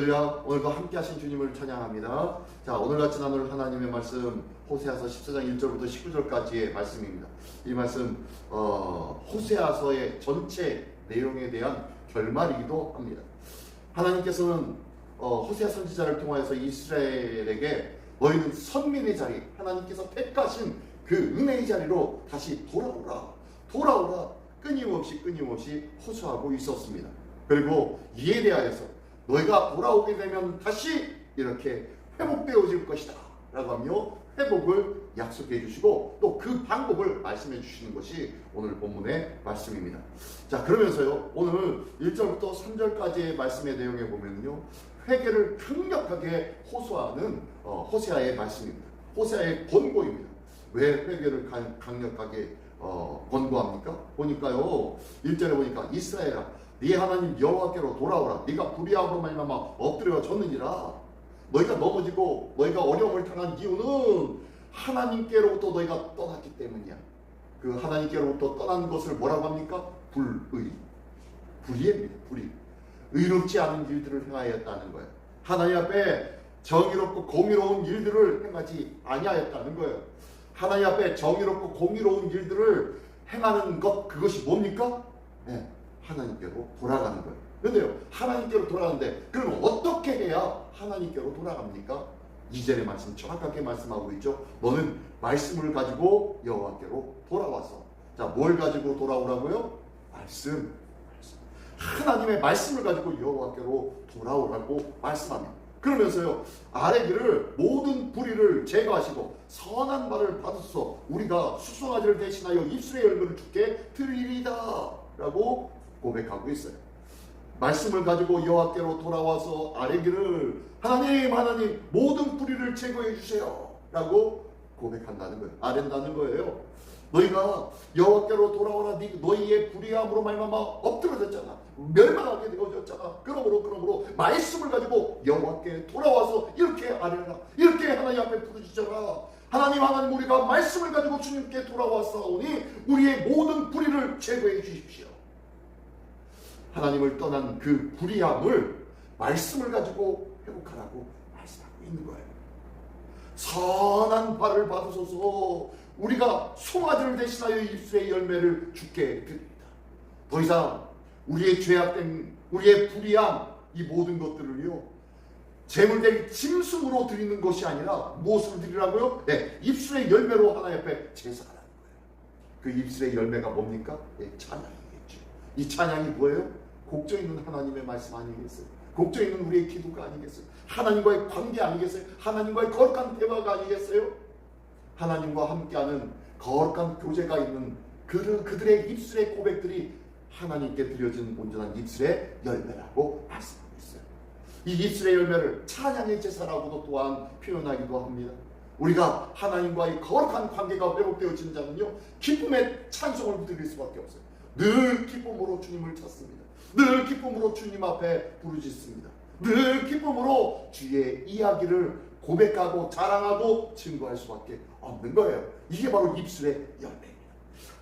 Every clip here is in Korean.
할렐루야. 오늘도 함께 하신 주님을 찬양합니다. 자, 오늘같이 나눌 하나님의 말씀 호세아서 14장 1절부터 19절까지의 말씀입니다. 이 말씀 호세아서의 전체 내용에 대한 결말이기도 합니다. 하나님께서는 호세아 선지자를 통하여서 이스라엘에게 너희는 선민의 자리, 하나님께서 택하신 그 은혜의 자리로 다시 돌아오라 끊임없이 호소하고 있었습니다. 그리고 이에 대하여서 너희가 돌아오게 되면 다시 이렇게 회복되어질 것이다 라고 하며 회복을 약속해 주시고 또 그 방법을 말씀해 주시는 것이 오늘 본문의 말씀입니다. 자, 그러면서요, 오늘 1절부터 3절까지의 말씀의 내용에 보면요, 회개를 강력하게 호소하는 호세아의 말씀입니다. 호세아의 권고입니다. 왜 회개를 강력하게 권고합니까? 보니까요, 1절에 보니까 이스라엘아 네 하나님 여호와께로 돌아오라. 네가 불의함으로 말미암아 엎드려졌느니라. 너희가 넘어지고 너희가 어려움을 당한 이유는 하나님께로부터 너희가 떠났기 때문이야. 그 하나님께로부터 떠난 것을 뭐라고 합니까? 불의입니다. 불의. 의롭지 않은 일들을 행하였다는 거예요. 하나님 앞에 정의롭고 공의로운 일들을 행하지 아니하였다는 거예요. 하나님 앞에 정의롭고 공의로운 일들을 행하는 것, 그것이 뭡니까? 네, 하나님께로 돌아가는 거예요. 그런데요, 하나님께로 돌아가는데 그러면 어떻게 해야 하나님께로 돌아갑니까? 2절의 말씀 정확하게 말씀하고 있죠. 너는 말씀을 가지고 여호와께로 돌아와서, 자, 뭘 가지고 돌아오라고요? 말씀. 하나님의 말씀을 가지고 여호와께로 돌아오라고 말씀합니다. 그러면서요, 아래기를 모든 불의를 제거하시고 선한 말을 받으소서 우리가 수송아지를 대신하여 입술의 열매를 주께 드리리다 라고 고백하고 있어요. 말씀을 가지고 여호와께로 돌아와서 아뢰기를 하나님 모든 불의를 제거해 주세요 라고 고백한다는 거예요. 아랜다는 거예요. 너희가 여호와께로 돌아오라. 너희의 불의함으로 말미암아 엎드려졌잖아. 멸망하게 되어졌잖아. 그러므로 말씀을 가지고 여호와께 돌아와서 이렇게 아뢰라. 이렇게 하나님 앞에 부르짖어라. 하나님 우리가 말씀을 가지고 주님께 돌아왔사오니 우리의 모든 불의를 제거해 주십시오. 하나님을 떠난 그 불의함을 말씀을 가지고 회복하라고 말씀하고 있는 거예요. 선한 발을 받으소서 우리가 송아지를 대신하여 입술의 열매를 주께 드립니다. 더 이상 우리의 죄악된 우리의 불의함, 이 모든 것들을요, 제물된 짐승으로 드리는 것이 아니라 무엇으로 드리라고요? 네, 입술의 열매로 하나님 앞에 제사하라는 거예요. 그 입술의 열매가 뭡니까? 네, 찬양이겠죠. 이 찬양이 뭐예요? 곡조 있는 하나님의 말씀 아니겠어요? 곡조 있는 우리의 기도가 아니겠어요? 하나님과의 관계 아니겠어요? 하나님과의 거룩한 대화가 아니겠어요? 하나님과 함께하는 거룩한 교제가 있는 그들의 입술의 고백들이 하나님께 드려진 온전한 입술의 열매라고 말씀하고 있어요. 이 입술의 열매를 찬양의 제사라고도 또한 표현하기도 합니다. 우리가 하나님과의 거룩한 관계가 회복되어지는 자는요, 기쁨의 찬송을 드릴 수밖에 없어요. 늘 기쁨으로 주님을 찾습니다. 늘 기쁨으로 주님 앞에 부르짖습니다. 늘 기쁨으로 주의 이야기를 고백하고 자랑하고 증거할 수밖에 없는 거예요. 이게 바로 입술의 열매입니다.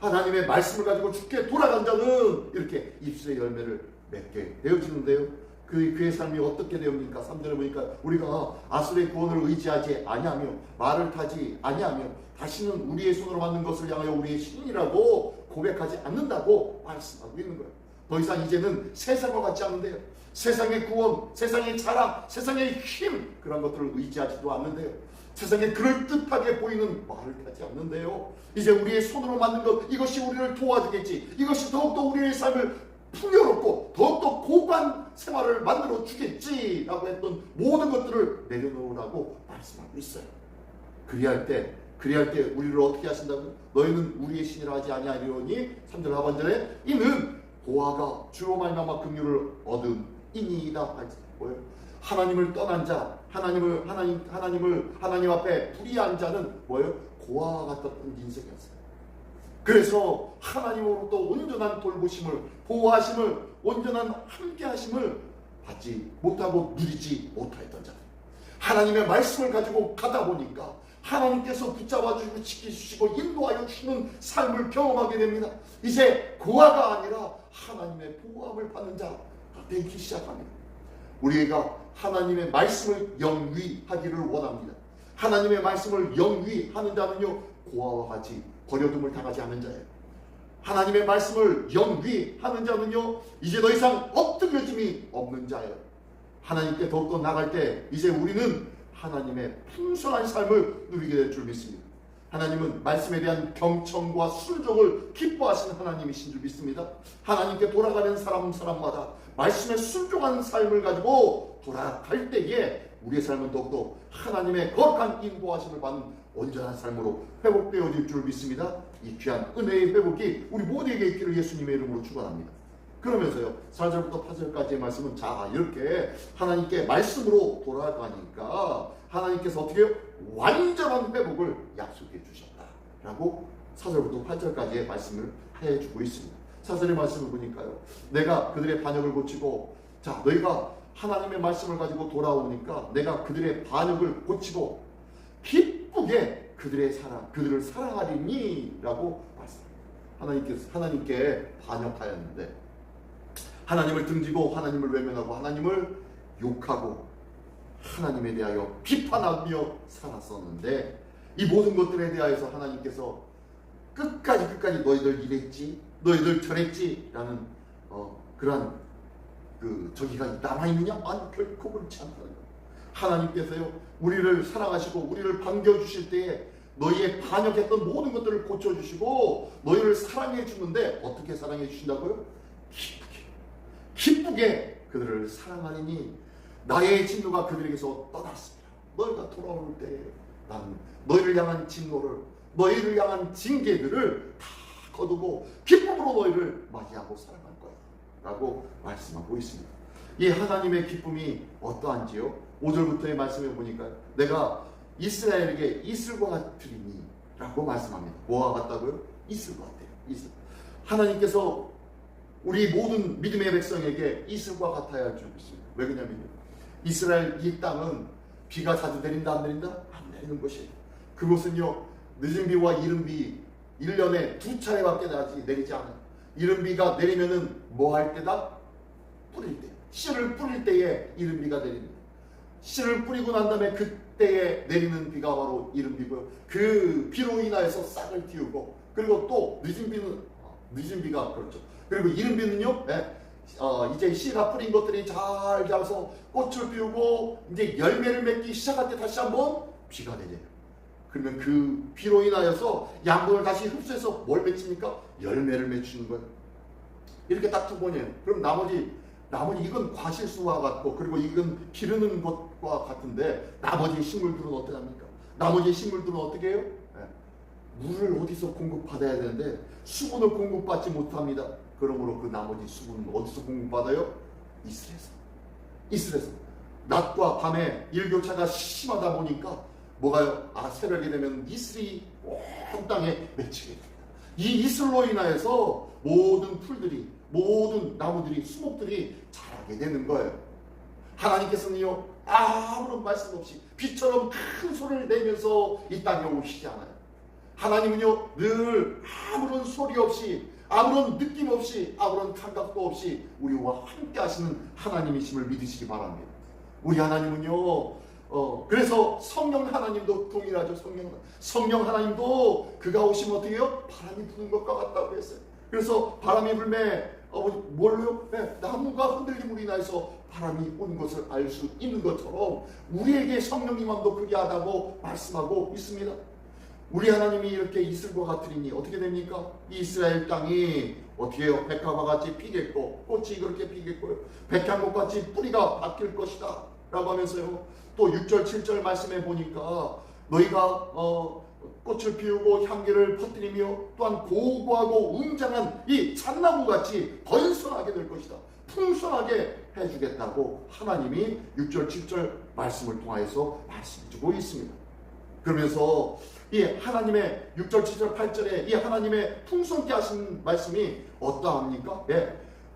하나님의 말씀을 가지고 주께 돌아간 자는 이렇게 입술의 열매를 맺게 되어지는데요. 그의 삶이 어떻게 되옵니까? 3절에 보니까 우리가 아수르의 구원을 의지하지 아니하며 말을 타지 아니하며 다시는 우리의 손으로 만든 것을 향하여 우리의 신이라고 고백하지 않는다고 말씀하고 있는 거예요. 더 이상 이제는 세상과 같지 않은데요. 세상의 구원, 세상의 자랑, 세상의 힘, 그런 것들을 의지하지도 않는데요. 세상에 그럴듯하게 보이는 말을 타지 않는데요. 이제 우리의 손으로 만든 것, 이것이 우리를 도와주겠지. 이것이 더욱더 우리의 삶을 풍요롭고 더욱더 고관 생활을 만들어 주겠지 라고 했던 모든 것들을 내려놓으라고 말씀하고 있어요. 그리할 때 우리를 어떻게 하신다고? 너희는 우리의 신이라 하지 아니하리오니 3절 하반절에 이는 고아가 주로 말미암아 긍휼을 얻은 이니이다 하지. 뭐예요? 하나님을 떠난 자, 하나님 앞에 불의한 자는 뭐예요? 고아와 같았던 인생이었어요. 그래서 하나님으로부터 온전한 돌보심을, 보호하심을, 온전한 함께하심을 받지 못하고 누리지 못하였던 자들. 하나님의 말씀을 가지고 가다 보니까 하나님께서 붙잡아 주시고 지키시고 인도하여 주시는 삶을 경험하게 됩니다. 이제 고아가 아니라 하나님의 보호함을 받는 자가 되기 시작합니다. 우리가 하나님의 말씀을 영위하기를 원합니다. 하나님의 말씀을 영위하는 자는요, 고아와 같이 버려둠을 당하지 않는 자예요. 하나님의 말씀을 영위하는 자는요, 이제 더 이상 엎드려짐이 없는 자예요. 하나님께 더욱더 나갈 때 이제 우리는 하나님의 풍성한 삶을 누리게 될 줄 믿습니다. 하나님은 말씀에 대한 경청과 순종을 기뻐하시는 하나님이신 줄 믿습니다. 하나님께 돌아가는 사람마다 말씀에 순종하는 삶을 가지고 돌아갈 때에 우리의 삶은 더욱더 하나님의 거룩한 인도하심을 받는 온전한 삶으로 회복되어질 줄 믿습니다. 이 귀한 은혜의 회복이 우리 모두에게 있기를 예수님의 이름으로 축원합니다. 그러면서요, 4절부터 8절까지의 말씀은 자, 이렇게 하나님께 말씀으로 돌아가니까 하나님께서 어떻게 해요? 완전한 회복을 약속해 주셨다라고 4절부터 8절까지의 말씀을 해주고 있습니다. 4절의 말씀을 보니까요, 내가 그들의 반역을 고치고, 자, 너희가 하나님의 말씀을 가지고 돌아오니까 내가 그들의 반역을 고치고 기쁘게 그들을 사랑하리니 라고 말씀합니다. 하나님께 반역하였는데, 하나님을 등지고 하나님을 외면하고 하나님을 욕하고 하나님에 대하여 비판하며 살았었는데, 이 모든 것들에 대하여서 하나님께서 끝까지 너희들 이랬지, 너희들 저랬지 라는 그러한 저기가 남아있느냐? 아니, 결코 그렇지 않다는 거예요. 하나님께서요, 우리를 사랑하시고 우리를 반겨주실 때에 너희의 반역했던 모든 것들을 고쳐주시고 너희를 사랑해 주는데, 어떻게 사랑해 주신다고요? 기쁘게 그들을 사랑하리니 나의 진노가 그들에게서 떠났습니다. 너희가 돌아올 때 나는 너희를 향한 진노를, 너희를 향한 징계들을 다 거두고 기쁨으로 너희를 맞이하고 살아갈 거야 라고 말씀하고 있습니다. 이 하나님의 기쁨이 어떠한지요? 5절부터의 말씀에 보니까 내가 이스라엘에게 이슬과 같으리니 라고 말씀합니다. 뭐와 같다고요? 이슬과 같아요. 이슬. 하나님께서 우리 모든 믿음의 백성에게 이슬과 같아야 할 줄 믿습니다. 왜 그러냐면요, 이스라엘 이 땅은 비가 자주 내린다 안 내린다? 안 내리는 것이에요. 그곳은요, 늦은 비와 이른 비 1년에 2차례밖에 내리지 않아요. 이른 비가 내리면은 뭐 할 때다? 뿌릴 때, 씨를 뿌릴 때에 이른 비가 내립니다. 씨를 뿌리고 난 다음에 그때에 내리는 비가 바로 이른 비고요. 그 비로 인하여서 싹을 틔우고, 그리고 또 늦은 비가 그렇죠. 그리고 이른 비는요, 이제 씨가 뿌린 것들이 잘 자라서 꽃을 피우고 이제 열매를 맺기 시작할 때 다시 한번 비가 내려요. 그러면 그 비로 인하여서 양분을 다시 흡수해서 뭘 맺힙니까? 열매를 맺히는 거예요. 이렇게 딱 두 번이에요. 그럼 나머지 이건 과실수와 같고, 그리고 이건 기르는 것과 같은데, 나머지 식물들은 어떻게 합니까? 나머지 식물들은 어떻게 해요? 물을 어디서 공급받아야 되는데 수분을 공급받지 못합니다. 그러므로 그 나머지 수분은 어디서 공급받아요? 이슬에서. 낮과 밤의 일교차가 심하다 보니까 뭐가요? 새벽이 되면 이슬이 온 땅에 맺히게 됩니다. 이 이슬로 인하여서 모든 풀들이, 모든 나무들이, 수목들이 자라게 되는 거예요. 하나님께서는요, 아무런 말씀 없이 비처럼 큰 소리를 내면서 이 땅에 오시지 않아요. 하나님은요, 늘 아무런 소리 없이, 아무런 느낌 없이, 아무런 감각도 없이 우리와 함께 하시는 하나님이심을 믿으시기 바랍니다. 우리 하나님은요, 그래서 성령 하나님도 동일하죠. 성령 하나님도 그가 오시면 어떻게 해요? 바람이 부는 것과 같다고 했어요. 그래서 바람이 불매 뭘로요? 나무가 흔들림으로 인해서 바람이 온 것을 알 수 있는 것처럼 우리에게 성령님함도 그게 하다고 말씀하고 있습니다. 우리 하나님이 이렇게 이슬과 같으리니 어떻게 됩니까? 이스라엘 땅이 어떻게 해요? 백합과 같이 피겠고, 꽃이 그렇게 피겠고요, 백향목같이 뿌리가 바뀔 것이다 라고 하면서요, 또 6절 7절 말씀해 보니까 너희가 꽃을 피우고 향기를 퍼뜨리며 또한 고고하고 웅장한 이 잣나무같이 번성하게 될 것이다, 풍성하게 해주겠다고 하나님이 6절 7절 말씀을 통하여서 말씀해주고 있습니다. 그러면서 이 하나님의 6절 7절 8절에 이 하나님의 풍성케 하신 말씀이 어떠합니까?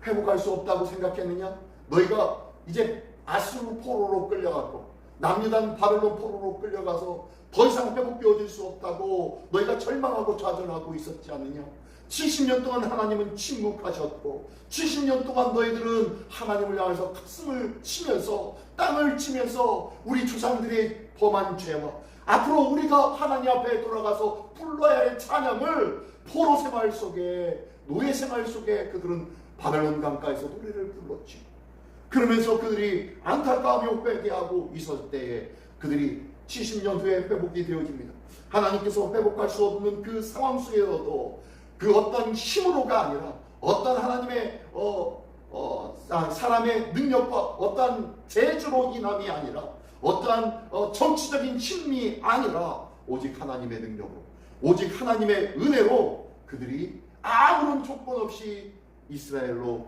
회복할 수 없다고 생각했느냐? 너희가 이제 아수르 포로로 끌려갔고 남유단 바벨론 포로로 끌려가서 더 이상 회복되어질 수 없다고 너희가 절망하고 좌절하고 있었지 않느냐? 70년 동안 하나님은 침묵하셨고 70년 동안 너희들은 하나님을 향해서 가슴을 치면서 땅을 치면서 우리 조상들의 범한 죄와 앞으로 우리가 하나님 앞에 돌아가서 불러야 할 찬양을 포로 생활 속에 노예 생활 속에 그들은 바벨론 강가에서 노래를 불렀지. 그러면서 그들이 안타까움이 회개하고 있을 때에 그들이 70년 후에 회복이 되어집니다. 하나님께서 회복할 수 없는 그 상황 속에서도 그 어떤 힘으로가 아니라 어떤 하나님의 사람의 능력과 어떤 재주로 인함이 아니라 어떠한 정치적인 힘이 아니라 오직 하나님의 능력으로 오직 하나님의 은혜로 그들이 아무런 조건 없이 이스라엘로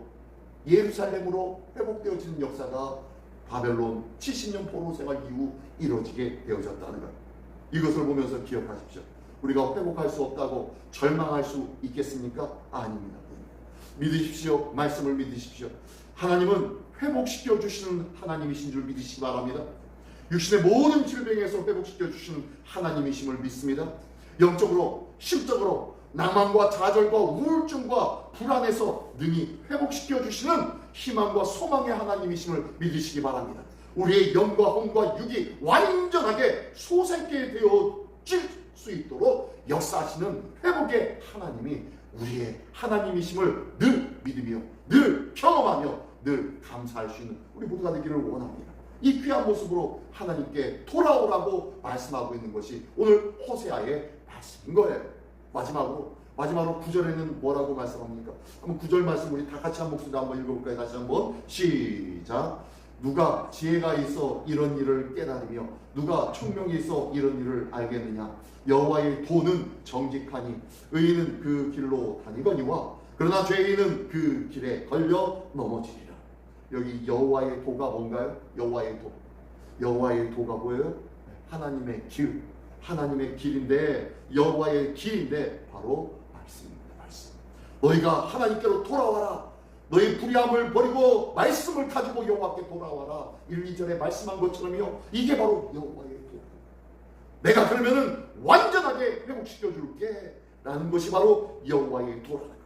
예루살렘으로 회복되어지는 역사가 바벨론 70년 포로 생활 이후 이루어지게 되어졌다는 것. 이것을 보면서 기억하십시오. 우리가 회복할 수 없다고 절망할 수 있겠습니까? 아닙니다. 믿으십시오. 말씀을 믿으십시오. 하나님은 회복시켜 주시는 하나님이신 줄 믿으시기 바랍니다. 육신의 모든 질병에서 회복시켜 주시는 하나님이심을 믿습니다. 영적으로, 심적으로 낭만과 좌절과 우울증과 불안에서 능히 회복시켜 주시는 희망과 소망의 하나님이심을 믿으시기 바랍니다. 우리의 영과 혼과 육이 완전하게 소생케 되어질 수 있도록 역사하시는 회복의 하나님이 우리의 하나님이심을 늘 믿으며 늘 경험하며 늘 감사할 수 있는 우리 모두가 되기를 원합니다. 이 귀한 모습으로 하나님께 돌아오라고 말씀하고 있는 것이 오늘 호세아의 말씀인 거예요. 마지막으로 9절에는 뭐라고 말씀합니까? 한번 9절 말씀 우리 다 같이 한 목소리로 한번 읽어볼까요? 다시 한번 시작. 누가 지혜가 있어 이런 일을 깨달으며 누가 총명이 있어 이런 일을 알겠느냐? 여호와의 도는 정직하니 의인은 그 길로 다니거니와 그러나 죄인은 그 길에 걸려 넘어지리라. 여기 여호와의 도가 뭔가요? 여호와의 도. 여호와의 도가 뭐예요? 하나님의 길. 하나님의 길인데 여호와의 길인데 바로 말씀입니다. 말씀. 너희가 하나님께로 돌아와라. 너희 불의함을 버리고 말씀을 가지고 여호와께 돌아와라. 1, 2절에 말씀한 것처럼요. 이게 바로 여호와의 도. 내가 그러면은 완전하게 회복시켜 줄게 라는 것이 바로 여호와의 도라는 거예요.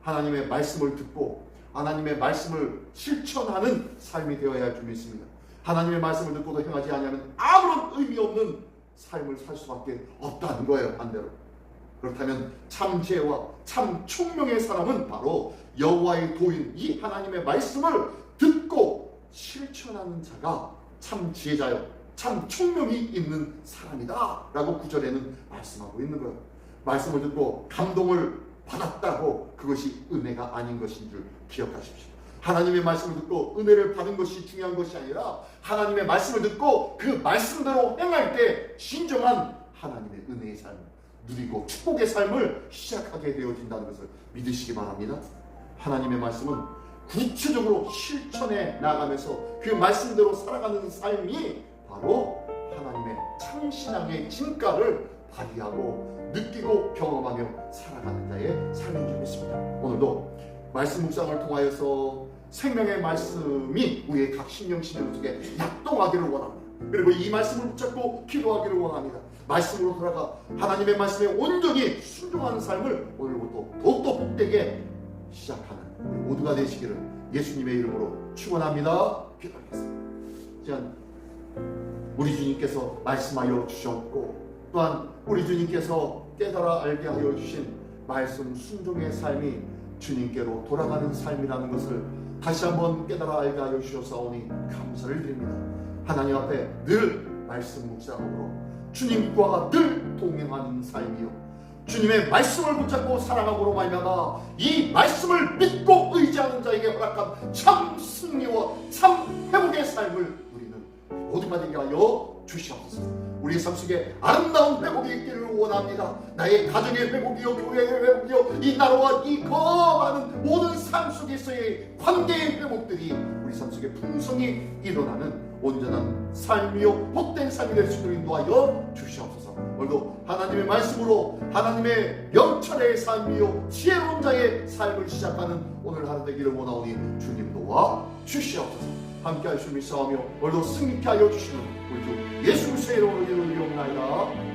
하나님의 말씀을 듣고 하나님의 말씀을 실천하는 삶이 되어야 할 줄 믿습니다. 하나님의 말씀을 듣고도 행하지 않으면 아무런 의미 없는 삶을 살 수밖에 없다는 거예요. 반대로. 그렇다면 참 지혜와 참 총명의 사람은 바로 여호와의 도인 이 하나님의 말씀을 듣고 실천하는 자가 참 지혜자요 참 총명이 있는 사람이다 라고 9절에는 말씀하고 있는 거예요. 말씀을 듣고 감동을 받았다고 그것이 은혜가 아닌 것인 줄 기억하십시오. 하나님의 말씀을 듣고 은혜를 받은 것이 중요한 것이 아니라 하나님의 말씀을 듣고 그 말씀대로 행할 때 진정한 하나님의 은혜의 삶 누리고 축복의 삶을 시작하게 되어진다는 것을 믿으시기 바랍니다. 하나님의 말씀은 구체적으로 실천해 나가면서 그 말씀대로 살아가는 삶이 바로 하나님의 참신앙의 진가를 발휘하고 느끼고 경험하며 살아가는 자의 삶인 줄 믿습니다. 오늘도 말씀 묵상을 통하여서 생명의 말씀이 우리의 각 신령 속에 약동하기를 원합니다. 그리고 이 말씀을 붙잡고 기도하기를 원합니다. 말씀으로 돌아가 하나님의 말씀에 온전히 순종하는 삶을 오늘부터 더욱더 복되게 시작하는 우리 모두가 되시기를 예수님의 이름으로 축원합니다. 기도하겠습니다. 우리 주님께서 말씀하여 주셨고 또한 우리 주님께서 깨달아 알게 하여 주신 말씀 순종의 삶이 주님께로 돌아가는 삶이라는 것을 다시 한번 깨달아 알게 하여 주셨사오니 감사를 드립니다. 하나님 앞에 늘 말씀 묵상으로 주님과 늘 동행하는 삶이요 주님의 말씀을 붙잡고 살아감으로 말미암아 이 말씀을 믿고 의지하는 자에게 허락한 참 승리와 참 회복의 삶을 우리는 모두가 되게 하여 주시옵소서. 우리의 삶 속에 아름다운 회복이 있기를 원합니다. 나의 가정의 회복이요 교회의 회복이요 이 나라와 이 거하는 모든 삶 속에서의 관계의 회복들이 우리 삶 속에 풍성히 일어나는 온전한 삶이요 복된 삶이 될 수 있도록 인도하여 주시옵소서. 오늘도 하나님의 말씀으로 하나님의 명철의 삶이요 지혜로운 자의 삶을 시작하는 오늘 하루 되기를 원하오니 주님 도와 주시옵소서. 함께 하시며 싸우며 오늘도 승리케 하여 주시는 우리 주 예수 그리스도의 이름으로 기도드리옵나이다.